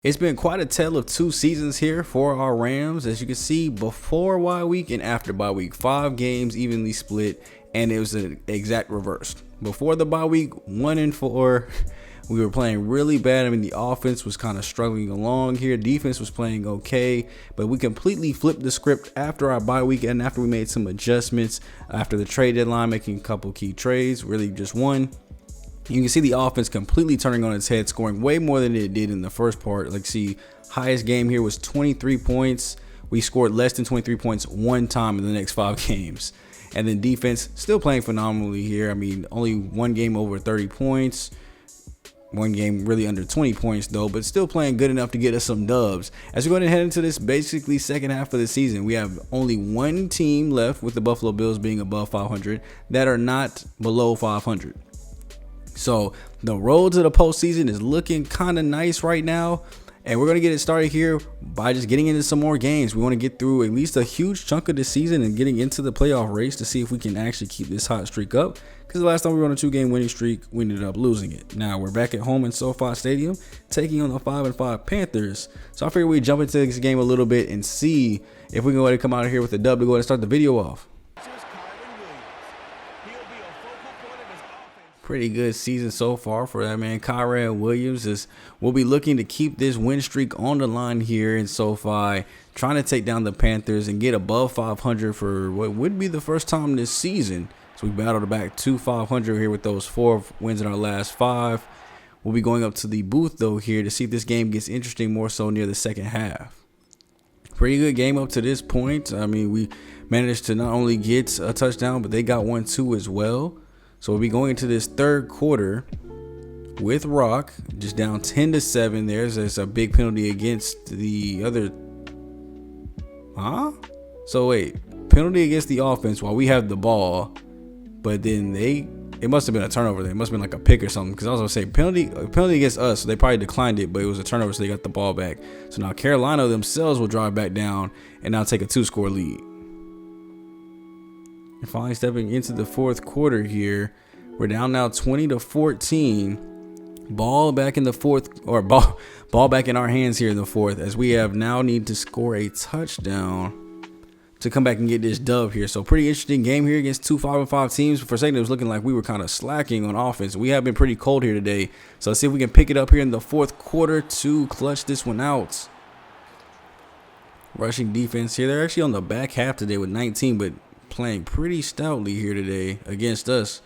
It's been quite a tale of two seasons here for our Rams. As you can see, before bye week and after bye week, 5 games evenly split, and it was an exact reverse. Before the bye week, 1-4, we were playing really bad. I mean, the offense was kind of struggling along here. Defense was playing okay, but we completely flipped the script after our bye week and after we made some adjustments after the trade deadline, making a couple key trades, really just one. You can see the offense completely turning on its head, scoring way more than it did in the first part. Like, see, highest game here was 23 points. We scored less than 23 points one time in the next 5 games. And then defense still playing phenomenally here. I mean, only one game over 30 points. One game really under 20 points though, but still playing good enough to get us some dubs. As we go ahead and head into this basically second half of the season, we have only one team left, with the Buffalo Bills being above 500, that are not below 500. So the road to the postseason is looking kind of nice right now, and we're going to get it started here by just getting into some more games. We want to get through at least a huge chunk of the season and getting into the playoff race to see if we can actually keep this hot streak up, because the last time we were on a 2-game winning streak, we ended up losing it. Now we're back at home in SoFi Stadium taking on the 5-5 Panthers. So I figured we'd jump into this game a little bit and see if we can go ahead and come out of here with a dub to go ahead and start the video off. Pretty good season so far for that man Kyren Williams. We'll be looking to keep this win streak on the line here in SoFi, trying to take down the Panthers and get above 500 for what would be the first time this season. So we battled back to 500 here with those 4 wins in our last 5. We'll be going up to the booth though here to see if this game gets interesting more so near the second half. Pretty good game up to this point. I mean, we managed to not only get a touchdown, but they got one too as well. So we'll be going into this third quarter with Rock just down 10-7. There's a big penalty against the other. So wait, penalty against the offense while we have the ball, but then it must have been a turnover there. It must have been like a pick or something, because I was gonna say penalty against us, so they probably declined it, but it was a turnover, so they got the ball back. So now Carolina themselves will drive back down and now take a 2-score lead. And finally stepping into the fourth quarter here, we're down now 20-14. Ball back in the fourth, or ball back in our hands here in the fourth, as we have now need to score a touchdown to come back and get this dub here. So pretty interesting game here against two 5-5 teams. For a second, it was looking like we were kind of slacking on offense. We have been pretty cold here today. So let's see if we can pick it up here in the fourth quarter to clutch this one out. Rushing defense here. They're actually on the back half today with 19, but playing pretty stoutly here today against us,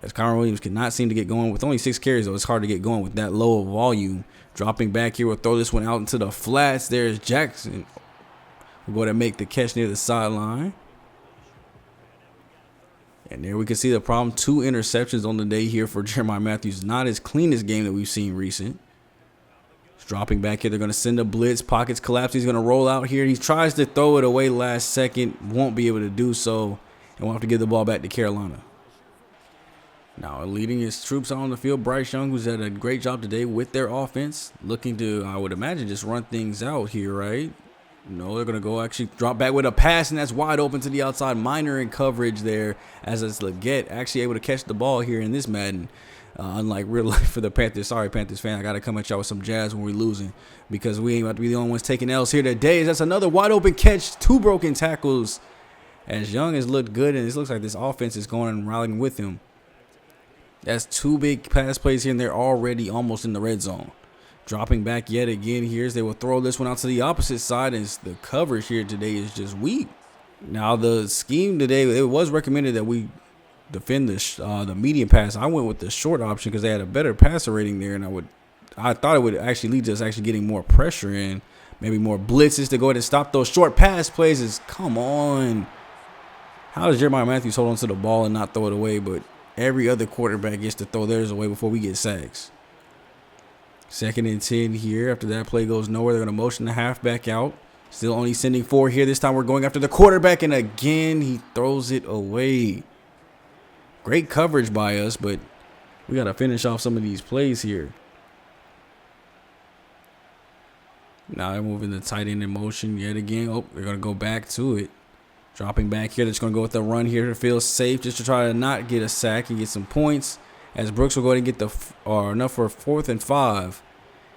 as Kyren Williams cannot seem to get going with only 6 carries, though. It's hard to get going with that low of volume. Dropping back here, we'll throw this one out into the flats. There's Jackson. We'll go ahead and make the catch near the sideline. And there we can see the problem. 2 interceptions on the day here for Jeremiah Matthews. Not his cleanest game that we've seen recent. Dropping back here, they're going to send a blitz. Pockets collapse. He's going to roll out here. He tries to throw it away last second. Won't be able to do so. And we'll have to give the ball back to Carolina. Now leading his troops on the field, Bryce Young, who's had a great job today with their offense. Looking to, I would imagine, just run things out here, right? No, they're going to go actually drop back with a pass, and that's wide open to the outside. Minor in coverage there, as it's Leggett actually able to catch the ball here in this Madden. Unlike real life for the Panthers. Sorry, Panthers fan, I got to come at y'all with some jazz when we're losing, because we ain't about to be the only ones taking L's here today. That's another wide open catch, 2 broken tackles, as Young has looked good, and it looks like this offense is going and rallying with him. That's 2 big pass plays here, and they're already almost in the red zone. Dropping back yet again here, as they will throw this one out to the opposite side, as the coverage here today is just weak. Now the scheme today, it was recommended that we defend the medium pass. I went with the short option because they had a better passer rating there, and I thought it would actually lead to us actually getting more pressure in, maybe more blitzes to go ahead and stop those short pass plays. Come on, how does Jeremiah Matthews hold on to the ball and not throw it away? But every other quarterback gets to throw theirs away before we get sacks. 2nd and 10 here. After that play goes nowhere, they're going to motion the halfback out. Still only sending 4 here. This time we're going after the quarterback, and again he throws it away. Great coverage by us, but we got to finish off some of these plays here. Now they're moving the tight end in motion yet again. Oh, they're going to go back to it. Dropping back here. They're just going to go with the run here to feel safe, just to try to not get a sack and get some points. As Brooks will go ahead and get enough for 4th and 5.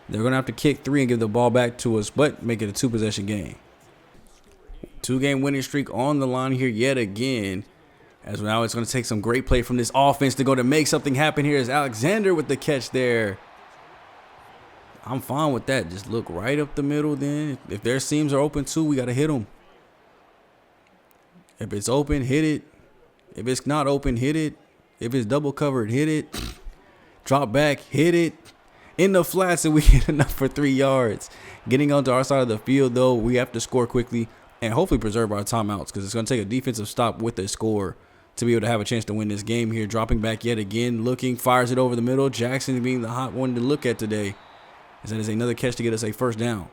They're going to have to kick 3 and give the ball back to us, but make it a 2-possession game. 2-game winning streak on the line here yet again. As now it's going to take some great play from this offense to go to make something happen here. Is Alexander with the catch there. I'm fine with that. Just look right up the middle then. If their seams are open too, we got to hit them. If it's open, hit it. If it's not open, hit it. If it's double covered, hit it. Drop back, hit it. In the flats, and we hit enough for 3 yards. Getting onto our side of the field, though, we have to score quickly and hopefully preserve our timeouts because it's going to take a defensive stop with a score to be able to have a chance to win this game here. Dropping back yet again, looking, fires it over the middle. Jackson being the hot one to look at today. As that is another catch to get us a first down.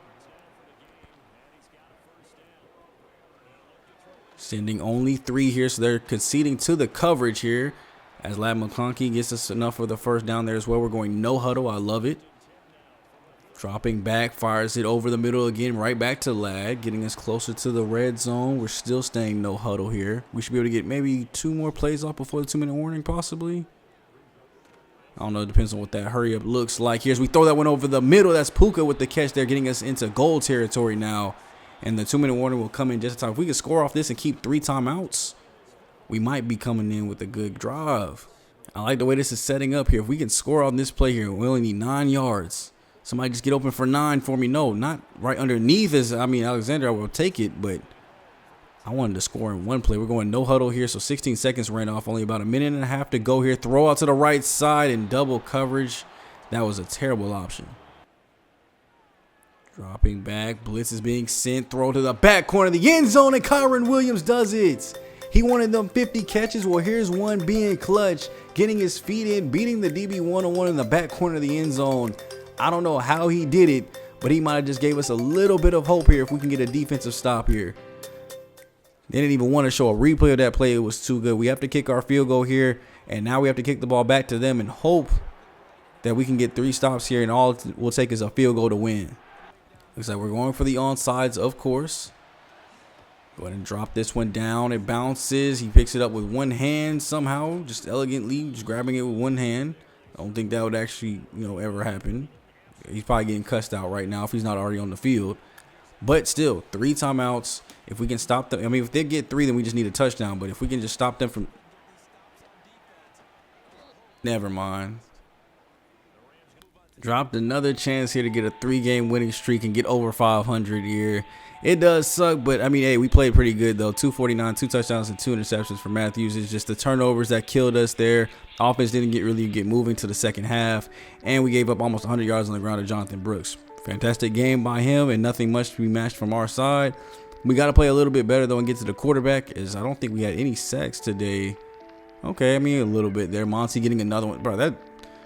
Sending only 3 here, so they're conceding to the coverage here. As Lad McConkey gets us enough for the first down there as well. We're going no huddle. I love it. Dropping back, fires it over the middle again, right back to Lad, getting us closer to the red zone. We're still staying no huddle here. We should be able to get maybe 2 more plays off before the 2-minute warning, possibly. I don't know. It depends on what that hurry up looks like here. As we throw that one over the middle, that's Puka with the catch there, getting us into goal territory now. And the 2-minute warning will come in just in time. If we can score off this and keep 3 timeouts, we might be coming in with a good drive. I like the way this is setting up here. If we can score on this play here, we only need 9 yards. Somebody just get open for 9 for me. No, not right underneath. Alexander, I will take it, but I wanted to score in 1 play. We're going no huddle here, so 16 seconds ran off. Only about a minute and a half to go here. Throw out to the right side and double coverage. That was a terrible option. Dropping back. Blitz is being sent. Throw to the back corner of the end zone, and Kyron Williams does it. He wanted them 50 catches. Well, here's one being clutch, getting his feet in, beating the DB one-on-one in the back corner of the end zone. I don't know how he did it, but he might have just gave us a little bit of hope here if we can get a defensive stop here. They didn't even want to show a replay of that play. It was too good. We have to kick our field goal here, and now we have to kick the ball back to them and hope that we can get 3 stops here, and all it will take is a field goal to win. Looks like we're going for the onsides, of course. Go ahead and drop this one down. It bounces. He picks it up with 1 hand somehow, just elegantly, just grabbing it with 1 hand. I don't think that would actually, ever happen. He's probably getting cussed out right now if he's not already on the field. But still, 3 timeouts. If we can stop them, if they get 3, then we just need a touchdown. But if we can just stop them from, never mind. Dropped another chance here to get a 3-game winning streak and get over 500 here. It does suck, but hey, we played pretty good though. 249, 2 touchdowns and 2 interceptions for Matthews. It's just the turnovers that killed us there. Offense didn't really get moving to the second half, and we gave up almost 100 yards on the ground to Jonathan Brooks. Fantastic game by him, and nothing much to be matched from our side. We got to play a little bit better though and get to the quarterback, as I don't think we had any sacks today. Okay, a little bit there. Monty getting another one, bro. That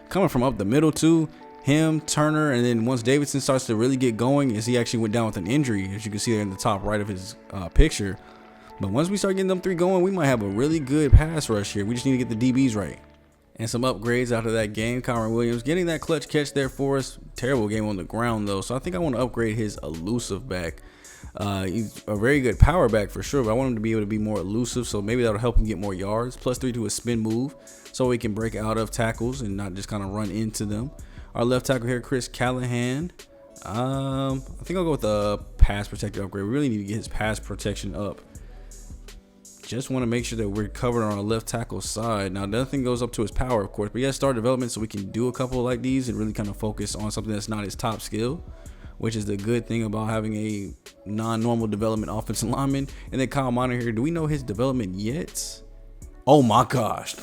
coming from up the middle too. Him, Turner, and then once Davidson starts to really get going, as he actually went down with an injury, as you can see there in the top right of his picture. But once we start getting them 3 going, we might have a really good pass rush here. We just need to get the DBs right. And some upgrades out of that game. Kyron Williams getting that clutch catch there for us. Terrible game on the ground though, so I think I want to upgrade his elusive back. He's a very good power back for sure, but I want him to be able to be more elusive, so maybe that'll help him get more yards. +3 to a spin move, so he can break out of tackles and not just kind of run into them. Our left tackle here, Chris Callahan. I think I'll go with a pass protector upgrade. We really need to get his pass protection up. Just want to make sure that we're covered on our left tackle side. Now, nothing goes up to his power, of course, but he has star development, so we can do a couple like these and really kind of focus on something that's not his top skill, which is the good thing about having a non-normal development offensive lineman. And then Kyle Miner here. Do we know his development yet? Oh my gosh.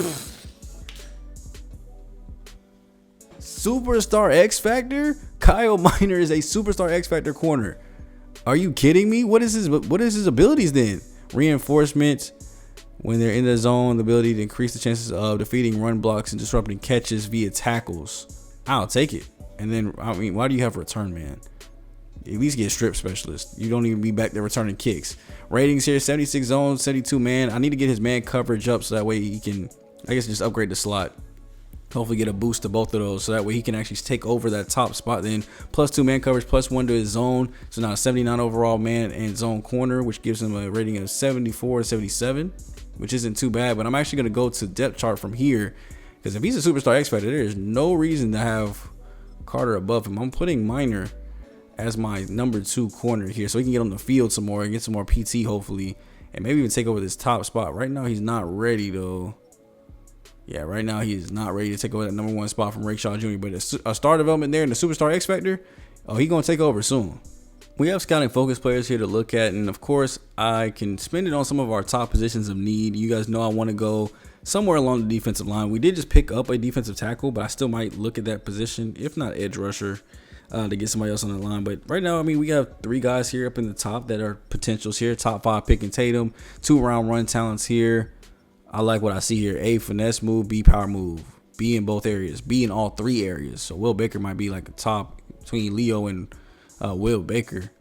Superstar X Factor? Kyle Miner is a superstar X Factor corner. Are you kidding me? What is his abilities then? Reinforcement. When they're in the zone, the ability to increase the chances of defeating run blocks and disrupting catches via tackles. I'll take it. And then, why do you have return man? At least get strip specialist. You don't even be back there returning kicks. Ratings here, 76 zone, 72 man. I need to get his man coverage up so that way he can, just upgrade the slot. Hopefully get a boost to both of those, so that way he can actually take over that top spot. Then +2 man coverage, +1 to his zone. So now 79 overall man and zone corner, which gives him a rating of 74 and 77, which isn't too bad. But I'm actually going to go to depth chart from here, because if he's a superstar X Factor, there is no reason to have Carter above him. I'm putting Minor as my number 2 corner here, so he can get on the field some more and get some more PT hopefully, and maybe even take over this top spot. Right now he's not ready though. Yeah, right now he is not ready to take over that number 1 spot from Rayshaw Jr. But a star development there in the superstar X Factor. Oh, he's gonna take over soon. We have scouting focus players here to look at, and of course I can spend it on some of our top positions of need. You guys know I want to go somewhere along the defensive line. We did just pick up a defensive tackle, but I still might look at that position, if not edge rusher, to get somebody else on the line. But right now, I mean, we have 3 guys here up in the top that are potentials here. Top 5 pick and Tatum, 2 round run talents here. I like what I see here. A, finesse move, B, power move. B in both areas, B in all 3 areas. So Will Baker might be like a top between Leo and Will Baker.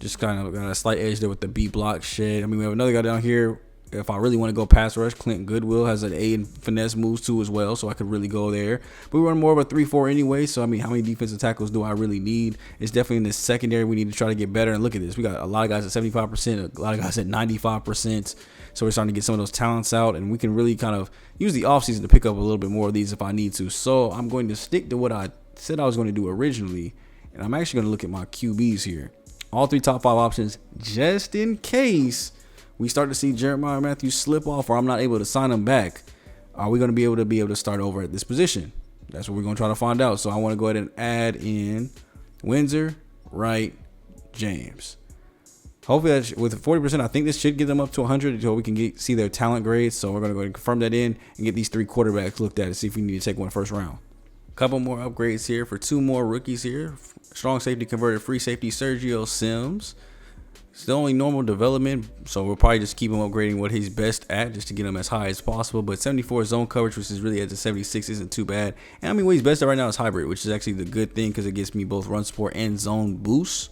Just kind of got a slight edge there with the B block shed. I mean, we have another guy down here. If I really want to go pass rush, Clint Goodwill has an A in finesse moves too as well, so I could really go there. But we run more of a 3-4 anyway, so I mean, how many defensive tackles do I really need? It's definitely in the secondary we need to try to get better. And look at this, we got a lot of guys at 75%, a lot of guys at 95%. So we're starting to get some of those talents out, and we can really kind of use the offseason to pick up a little bit more of these if I need to. So I'm going to stick to what I said I was going to do originally, and I'm actually going to look at my QBs here. All 3 top 5 options, just in case we start to see Jeremiah Matthews slip off or I'm not able to sign him back. Are we going to be able to start over at this position? That's what we're going to try to find out. So I want to go ahead and add in Windsor, Wright, James. Hopefully that with 40%, I think this should get them up to 100 until we can see their talent grades. So we're going to go ahead and confirm that in and get these 3 quarterbacks looked at and see if we need to take one first round. Couple more upgrades here for 2 more rookies here. Strong safety converted, free safety Sergio Sims. Still only normal development, so we'll probably just keep him upgrading what he's best at just to get him as high as possible. But 74 zone coverage, which is really at the 76, isn't too bad. And I mean, what he's best at right now is hybrid, which is actually the good thing because it gets me both run support and zone boost.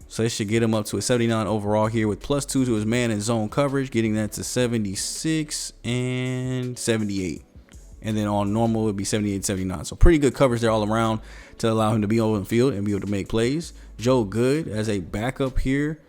So it should get him up to a 79 overall here with +2 to his man and zone coverage, getting that to 76 and 78. And then on normal, it would be 78, 79. So pretty good coverage there all around to allow him to be over the field and be able to make plays. Joe Good as a backup here.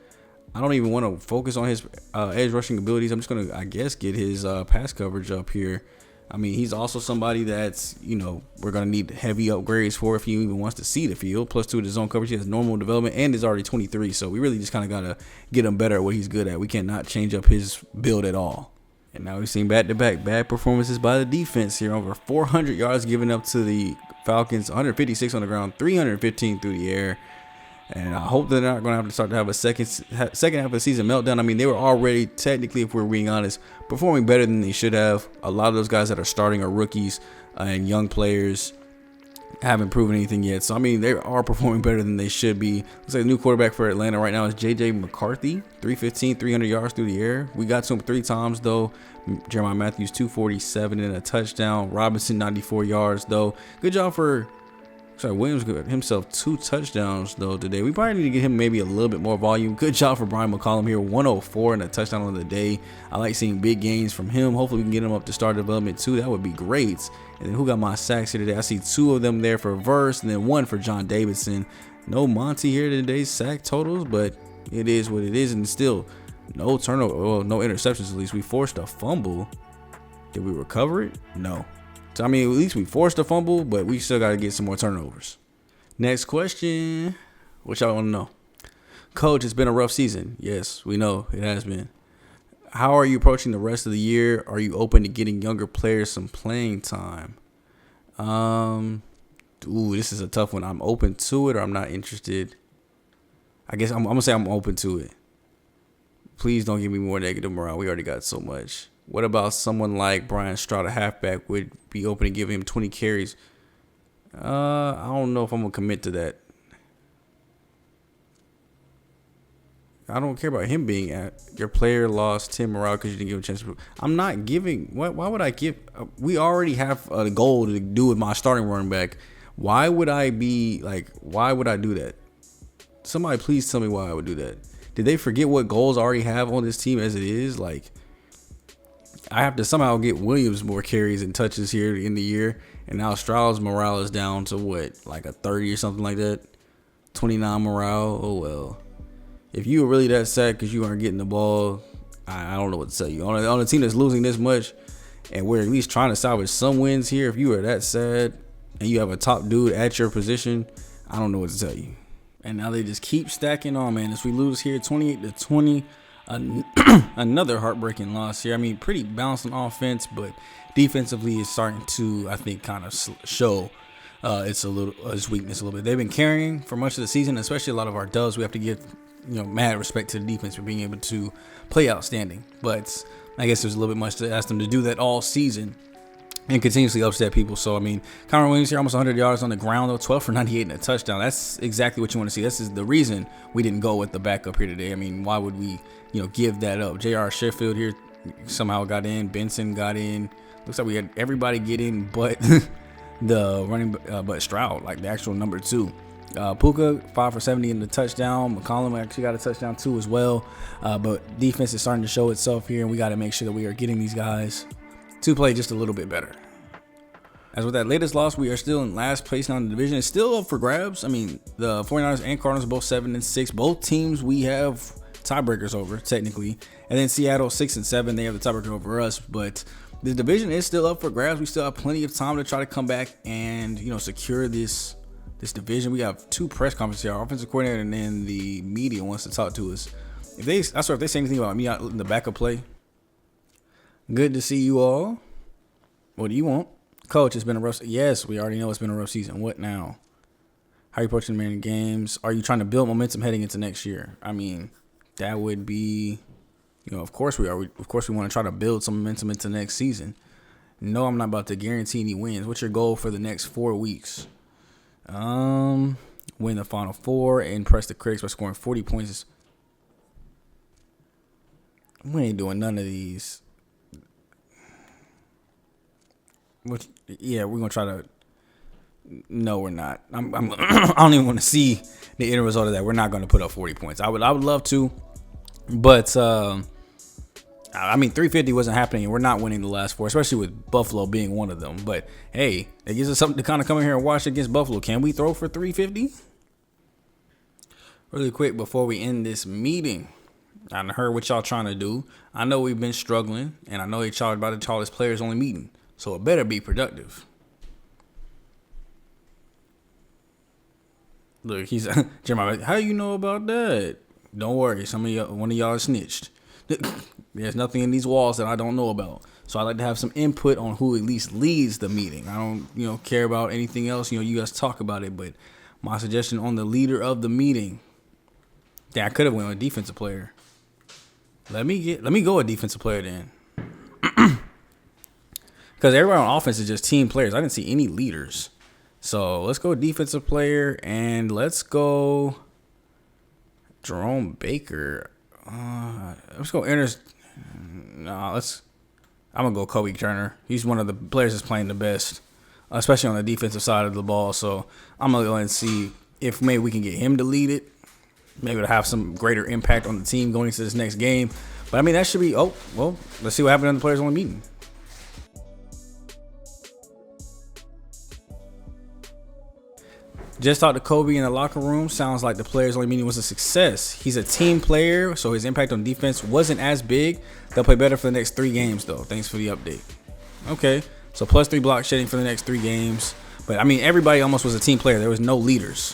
I don't even want to focus on his edge rushing abilities. I'm just going to, I guess, get his pass coverage up here. I mean, he's also somebody that's, you know, we're going to need heavy upgrades for if he even wants to see the field. +2 to his zone coverage. He has normal development and is already 23. So we really just kind of got to get him better at what he's good at. We cannot change up his build at all. And now we've seen back-to-back bad performances by the defense here. Over 400 yards given up to the Falcons, 156 on the ground, 315 through the air. And I hope they're not going to have to start to have a second half of the season meltdown. I mean, they were already, technically, if we're being honest, performing better than they should have. A lot of those guys that are starting are rookies and young players. Haven't proven anything yet. So, I mean, they are performing better than they should be. Looks like the new quarterback for Atlanta right now is J.J. McCarthy. 315, 300 yards through the air. We got to him 3 times, though. Jeremiah Matthews, 247 and a touchdown. Robinson, 94 yards, though. Good job for... Sorry, Williams got himself 2 touchdowns, though, today. We probably need to get him maybe a little bit more volume. Good job for Brian McCollum here. 104 and a touchdown on the day. I like seeing big gains from him. Hopefully, we can get him up to star development, too. That would be great. And then who got my sacks here today? I see 2 of them there for Verse and then 1 for John Davidson. No Monty here today's sack totals, but it is what it is. And still, no turnover. Well, no interceptions, at least. We forced a fumble. Did we recover it? No. So, I mean, at least we forced a fumble, but we still got to get some more turnovers. Next question. What y'all want to know? Coach, it's been a rough season. Yes, we know it has been. How are you approaching the rest of the year? Are you open to getting younger players some playing time? This is a tough one. I'm open to it or I'm not interested. I guess I'm going to say I'm open to it. Please don't give me more negative morale. We already got so much. What about someone like Brian Stroud, a halfback, would be open to give him 20 carries? I don't know if I'm going to commit to that. I don't care about him being at your player lost Tim morale because you didn't give him a chance to prove. I'm not giving. Why would I give? We already have a goal to do with my starting running back. Why would I be like? Why would I do that? Somebody please tell me why I would do that. Did they forget what goals I already have on this team as it is? Like, I have to somehow get Williams more carries and touches here in the year, and now Stroud's morale is down to what, like a 30 or something like that. 29 morale. Oh well. If you were really that sad because you aren't getting the ball, I don't know what to tell you. On a team that's losing this much, and we're at least trying to salvage some wins here, if you are that sad, and you have a top dude at your position, I don't know what to tell you. And now they just keep stacking on, man. As we lose here, 28-20, another heartbreaking loss here. I mean, pretty balanced on offense, but defensively is starting to, I think, kind of show its weakness a little bit. They've been carrying for much of the season, especially a lot of our dubs. We have to give mad respect to the defense for being able to play outstanding. But I guess there's a little bit much to ask them to do that all season and continuously upset people. So, I mean, Conrad Williams here, almost 100 yards on the ground, though, 12 for 98 and a touchdown. That's exactly what you want to see. This is the reason we didn't go with the backup here today. I mean, why would we, give that up? J.R. Sheffield here somehow got in. Benson got in. Looks like we had everybody get in but the running, but Stroud, like the actual number 2. Puka, 5 for 70 in the touchdown. McCollum actually got a touchdown too as well. But defense is starting to show itself here, and we got to make sure that we are getting these guys to play just a little bit better. As with that latest loss, we are still in last place now in the division. It's still up for grabs. I mean, the 49ers and Cardinals are both 7-6. Both teams we have tiebreakers over, technically. And then Seattle 6-7. They have the tiebreaker over us. But the division is still up for grabs. We still have plenty of time to try to come back and, secure this division. We have 2 press conferences here. Our offensive coordinator and then the media wants to talk to us. If they say anything about me out in the backup play, good to see you all. What do you want? Coach, it's been a rough. Yes, we already know it's been a rough season. What now? How are you approaching the main games? Are you trying to build momentum heading into next year? I mean, that would be, of course we are. Of course we want to try to build some momentum into next season. No, I'm not about to guarantee any wins. What's your goal for the next 4 weeks? Win the Final 4 and impress the critics by scoring 40 points. We ain't doing none of these. Yeah, we're gonna try to. No, we're not. I don't even want to see the end result of that. We're not going to put up 40 points. I would love to, but I mean, 350 wasn't happening, and we're not winning the last 4, especially with Buffalo being one of them. But hey, it gives us something to kind of come in here and watch against Buffalo. Can we throw for 350? Really quick before we end this meeting, I heard what y'all trying to do. I know we've been struggling, and I know y'all about to call this players only meeting, so it better be productive. Look, he's Jeremiah. How you know about that? Don't worry, one of y'all snitched. There's nothing in these walls that I don't know about. So I like to have some input on who at least leads the meeting. I don't, care about anything else. You guys talk about it, but my suggestion on the leader of the meeting. Yeah, I could have went with a defensive player. Let me go with defensive player then. Because everybody on offense is just team players. I didn't see any leaders. So let's go defensive player, and let's go Jerome Baker. Let's go I'm gonna go Kobe Turner. He's one of the players that's playing the best, especially on the defensive side of the ball. So I'm gonna go ahead and see if maybe we can get him to lead it. Maybe to have some greater impact on the team going into this next game. But I mean, that should be. Oh well, let's see what happened in the players only meeting. Just talked to Kobe in the locker room. Sounds like the players only meeting was a success. He's a team player, so his impact on defense wasn't as big. They'll play better for the next 3 games, though. Thanks for the update. Okay, so +3 block shedding for the next 3 games. But, I mean, everybody almost was a team player. There was no leaders.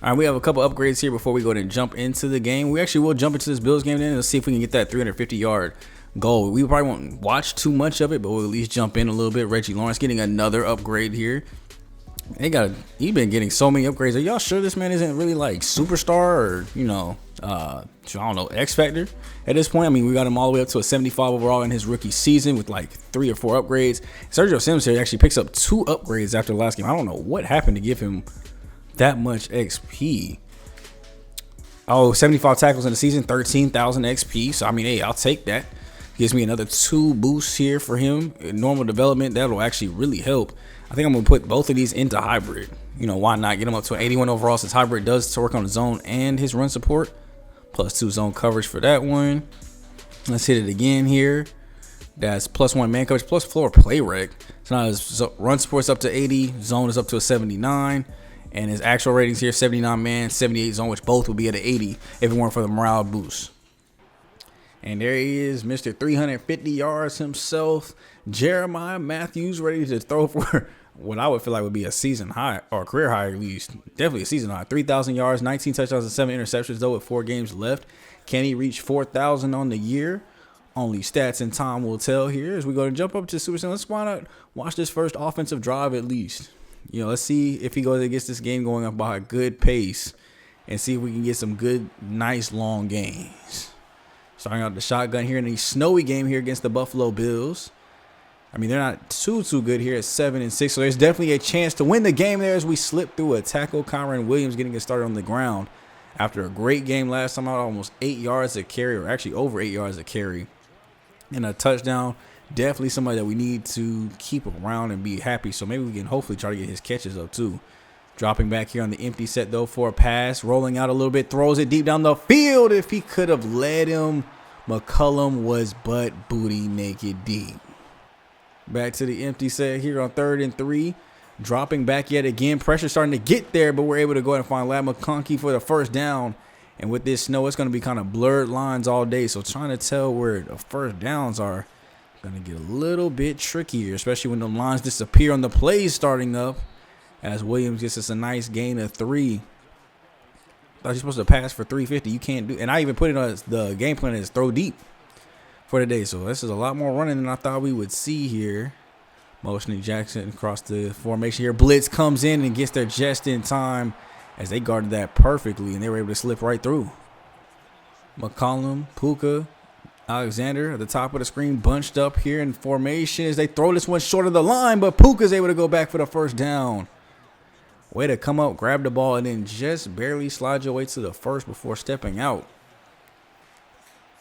All right, we have a couple upgrades here before we go ahead and jump into the game. We actually will jump into this Bills game then. Let's see if we can get that 350-yard goal. We probably won't watch too much of it, but we'll at least jump in a little bit. Reggie Lawrence getting another upgrade here. He's been getting so many upgrades. Are y'all sure this man isn't really like superstar or, I don't know, X Factor at this point? I mean, we got him all the way up to a 75 overall in his rookie season with like 3 or 4 upgrades. Sergio Sims here actually picks up 2 upgrades after the last game. I don't know what happened to give him that much XP. 75 tackles in the season, 13,000 XP. So, I mean, hey, I'll take that. Gives me another 2 boosts here for him. Normal development, that'll actually really help. I think I'm going to put both of these into hybrid. Why not? Get him up to an 81 overall since hybrid does work on the zone and his run support. +2 zone coverage for that one. Let's hit it again here. That's +1 man coverage, plus floor play rec. So now his run support's up to 80. Zone is up to a 79. And his actual ratings here, 79 man, 78 zone, which both would be at an 80 if it weren't for the morale boost. And there he is, Mr. 350 yards himself, Jeremiah Matthews, ready to throw for what I would feel like would be a season high or a career high, at least. Definitely a season high. 3,000 yards, 19 touchdowns, and 7 interceptions, though, with 4 games left. Can he reach 4,000 on the year? Only stats and time will tell here as we go to jump up to Super Saiyan. Let's why not watch this first offensive drive at least. Let's see if he goes and gets this game going up by a good pace and see if we can get some good, nice, long gains. Starting out the shotgun here in a snowy game here against the Buffalo Bills. I mean, they're not too good here at 7-6, so there's definitely a chance to win the game there as we slip through a tackle. Kyron Williams getting it started on the ground after a great game last time out, almost 8 yards a carry, or actually over 8 yards a carry. And a touchdown, definitely somebody that we need to keep around and be happy. So maybe we can hopefully try to get his catches up too. Dropping back here on the empty set though for a pass. Rolling out a little bit, throws it deep down the field. If he could have led him, McCullum was butt booty naked deep. Back to the empty set here on 3rd and 3. Dropping back yet again. Pressure starting to get there, but we're able to go ahead and find Lad McConkey for the first down. And with this snow, it's going to be kind of blurred lines all day. So trying to tell where the first downs are going to get a little bit trickier, especially when the lines disappear on the plays starting up. As Williams gets us a nice gain of 3. Thought you're supposed to pass for 350. You can't do. And I even put it on the game plan as throw deep for the day. So this is a lot more running than I thought we would see here. Motioning Jackson across the formation here. Blitz comes in and gets there just in time, as they guarded that perfectly, and they were able to slip right through. McCollum, Puka, Alexander at the top of the screen, bunched up here in formation as they throw this one short of the line, but Puka's able to go back for the first down. Way to come up, grab the ball, and then just barely slide your way to the first before stepping out.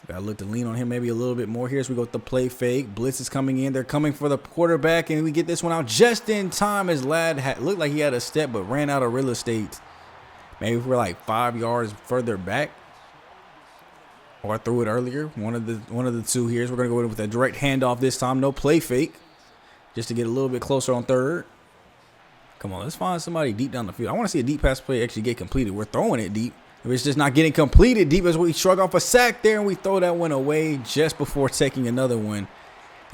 Got to look to lean on him maybe a little bit more here as we go with the play fake. Blitz is coming in. They're coming for the quarterback, and we get this one out just in time as Lad looked like he had a step but ran out of real estate. Maybe if we're like 5 yards further back or threw it earlier. One of the two here. So we're going to go in with a direct handoff this time. No play fake. Just to get a little bit closer on 3rd. Come on, let's find somebody deep down the field. I want to see a deep pass play actually get completed. We're throwing it deep. If it's just not getting completed deep as we shrug off a sack there and we throw that one away just before taking another one.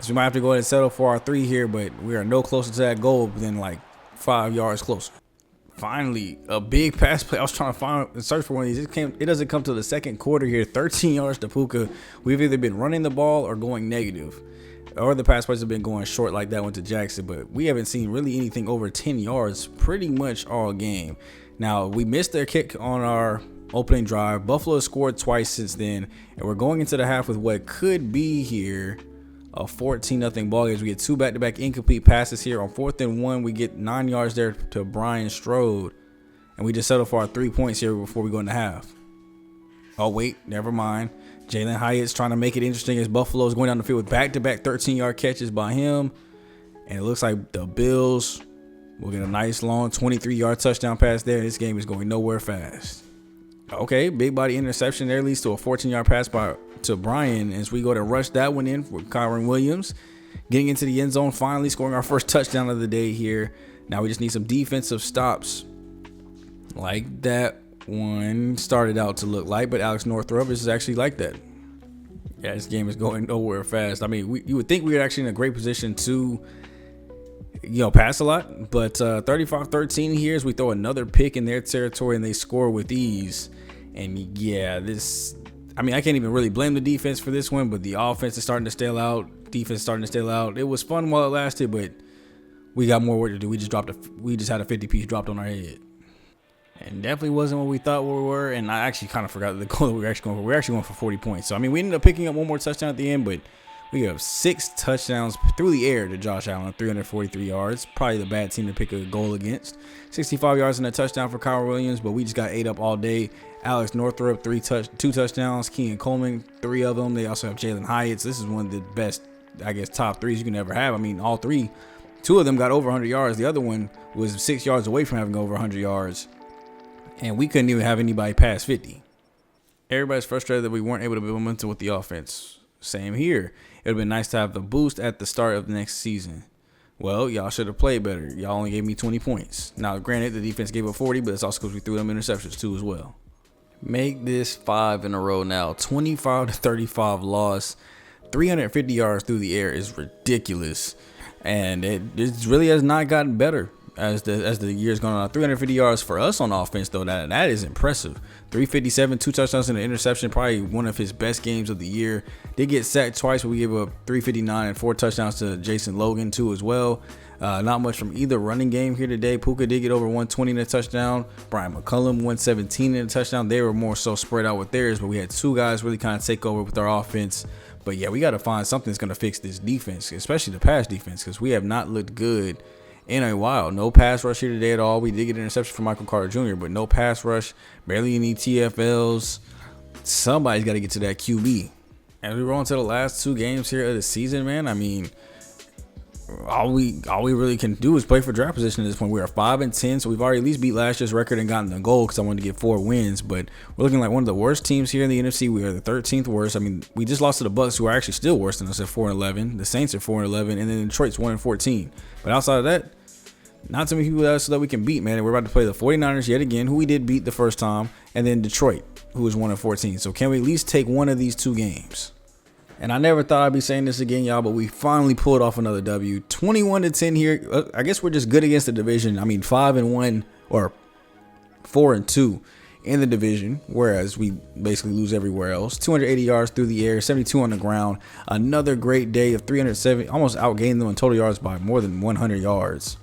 So we might have to go ahead and settle for our 3 here, but we are no closer to that goal than like 5 yards closer. Finally, a big pass play. I was trying to find and search for one of these. It doesn't come to the second quarter here. 13 yards to Puka. We've either been running the ball or going negative, or the pass plays have been going short like that one to Jackson. But we haven't seen really anything over 10 yards pretty much all game. Now, we missed their kick on our opening drive. Buffalo has scored twice since then, and we're going into the half with what could be here a 14-0 ball game. We get 2 back-to-back incomplete passes here. On 4th and 1, we get 9 yards there to Brian Strode, and we just settle for our 3 points here before we go into half. Oh, wait, never mind. Jalen Hyatt's trying to make it interesting as Buffalo's going down the field with back-to-back 13-yard catches by him, and it looks like the Bills will get a nice long 23-yard touchdown pass there. This game is going nowhere fast. Okay, big body interception there leads to a 14-yard pass to Brian as we go to rush that one in for Kyron Williams. Getting into the end zone, finally scoring our first touchdown of the day here. Now we just need some defensive stops like that one started out to look like, but Alex Northrup is actually like that. Yeah, this game is going nowhere fast. I mean, you would think we were actually in a great position to pass a lot, but 35-13 here as we throw another pick in their territory and they score with ease. And yeah, I can't even really blame the defense for this one, but the offense is starting to stale out. Defense is starting to stale out. It was fun while it lasted, but we got more work to do. We just had a 50-piece dropped on our head. And definitely wasn't what we thought we were. And I actually kind of forgot the goal that we were actually going for. We were actually going for 40 points. So, I mean, we ended up picking up one more touchdown at the end, but we have 6 touchdowns through the air to Josh Allen, 343 yards. Probably the bad team to pick a goal against. 65 yards and a touchdown for Kyle Williams, but we just got ate up all day. Alex Northrup, 2 touchdowns. Keenan Coleman, 3 of them. They also have Jalen Hyatt. So this is one of the best, top 3s you can ever have. I mean, all 3. 2 of them got over 100 yards. The other one was 6 yards away from having over 100 yards. And we couldn't even have anybody past 50. Everybody's frustrated that we weren't able to build momentum with the offense. Same here. It would have been nice to have the boost at the start of the next season. Well, y'all should have played better. Y'all only gave me 20 points. Now, granted, the defense gave up 40, but it's also because we threw them interceptions too as well. Make this 5 in a row now. 25-35 loss. 350 yards through the air is ridiculous. And it really has not gotten better as the years gone on. 350 yards for us on offense, though, that is impressive. 357, 2 touchdowns and an interception, probably one of his best games of the year. Did get sacked twice, but we gave up 359 and 4 touchdowns to Jason Logan too as well. Not much from either running game here today. Puka did get over 120 in a touchdown. Brian McCullum 117 in a touchdown. They were more so spread out with theirs, but we had 2 guys really kind of take over with our offense. But yeah, we got to find something that's going to fix this defense, especially the pass defense, because we have not looked good in a while. No pass rush here today at all. We did get an interception from Michael Carter Jr., but no pass rush, barely any TFLs. Somebody's got to get to that QB. As we roll into the last 2 games here of the season, man, I mean, all we really can do is play for draft position at this point. We are 5-10, so we've already at least beat last year's record and gotten the goal because I wanted to get 4 wins. But we're looking like one of the worst teams here in the NFC. We are the 13th worst. I mean, we just lost to the Bucks, who are actually still worse than us at 4-11. The Saints are 4-11, and then Detroit's 1-14. But outside of that, not too many people else that we can beat, man. And we're about to play the 49ers yet again, who we did beat the first time, and then Detroit, who was 1-14. So can we at least take one of these 2 games? And I never thought I'd be saying this again, y'all, but we finally pulled off another W. 21-10 here. I guess we're just good against the division. I mean, 5-1 or 4-2 in the division, whereas we basically lose everywhere else. 280 yards through the air, 72 on the ground. Another great day of 370, almost outgained them in total yards by more than 100 yards.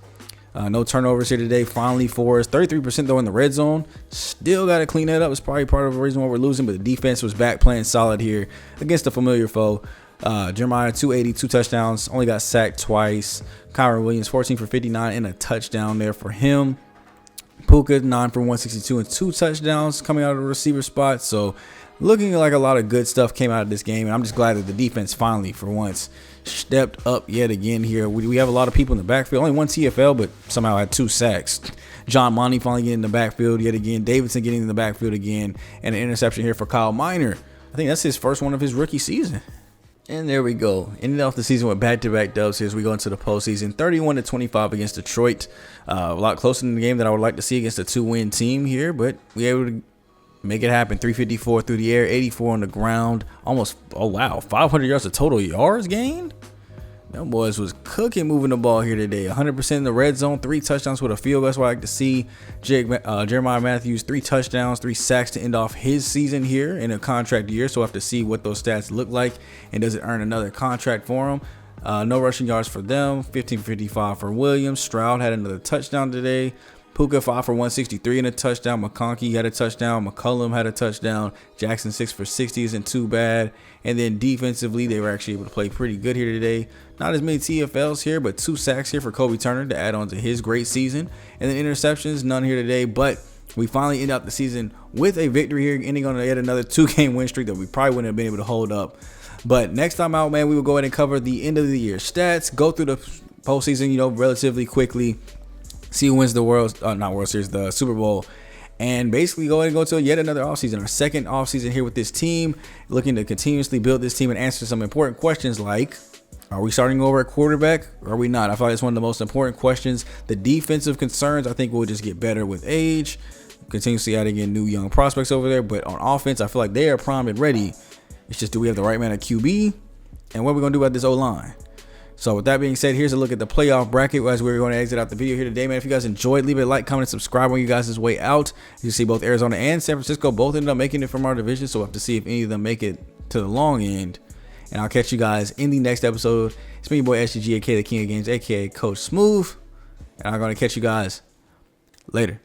No turnovers here today, finally for us. 33% though in the red zone. Still got to clean that up. It's probably part of the reason why we're losing, but the defense was back playing solid here against a familiar foe. Jeremiah, 280, 2 touchdowns. Only got sacked twice. Kyron Williams, 14 for 59 and a touchdown there for him. Puka, 9 for 162 and 2 touchdowns coming out of the receiver spot. So looking like a lot of good stuff came out of this game, and I'm just glad that the defense finally, for once, stepped up yet again here. We have a lot of people in the backfield. Only 1 TFL, but somehow had 2 sacks. John Monty finally getting in the backfield yet again. Davidson getting in the backfield again. And an interception here for Kyle Minor. I think that's his first one of his rookie season. And there we go. Ended off the season with back-to-back dubs here as we go into the postseason. 31-25 against Detroit. A lot closer in the game that I would like to see against a 2-win team here, but we were able to make it happen. 354 through the air, 84 on the ground. Almost, oh wow, 500 yards of total yards gained. Them boys was cooking moving the ball here today. 100% in the red zone, 3 touchdowns with a field goal. That's what I like to see. Jeremiah Matthews, 3 touchdowns, 3 sacks to end off his season here in a contract year. So we'll have to see what those stats look like, and does it earn another contract for him. No rushing yards for them. 15-55 for Williams. Stroud had another touchdown today. Puka 5 for 163 and a touchdown. McConkey had a touchdown. McCullum had a touchdown. Jackson 6 for 60 isn't too bad. And then defensively, they were actually able to play pretty good here today. Not as many TFLs here, but 2 sacks here for Kobe Turner to add on to his great season. And then interceptions, none here today. But we finally end up the season with a victory here, ending on yet another 2-game win streak that we probably wouldn't have been able to hold up. But next time out, man, we will go ahead and cover the end of the year stats, go through the postseason, relatively quickly. See who wins the Super Bowl, and basically go ahead and go to yet another offseason, our second offseason here with this team, looking to continuously build this team and answer some important questions like, are we starting over at quarterback or are we not? I feel like it's one of the most important questions. The defensive concerns, I think, will just get better with age, continuously adding in new young prospects over there. But on offense, I feel like they are primed and ready. It's just, do we have the right man at QB? And what are we going to do about this O-line? So with that being said, here's a look at the playoff bracket as we're going to exit out the video here today, man. If you guys enjoyed, leave a like, comment, and subscribe on you guys' way out. You see both Arizona and San Francisco both ended up making it from our division, so we'll have to see if any of them make it to the long end. And I'll catch you guys in the next episode. It's me, your boy SGG, aka the King of Games, aka Coach Smooth. And I'm going to catch you guys later.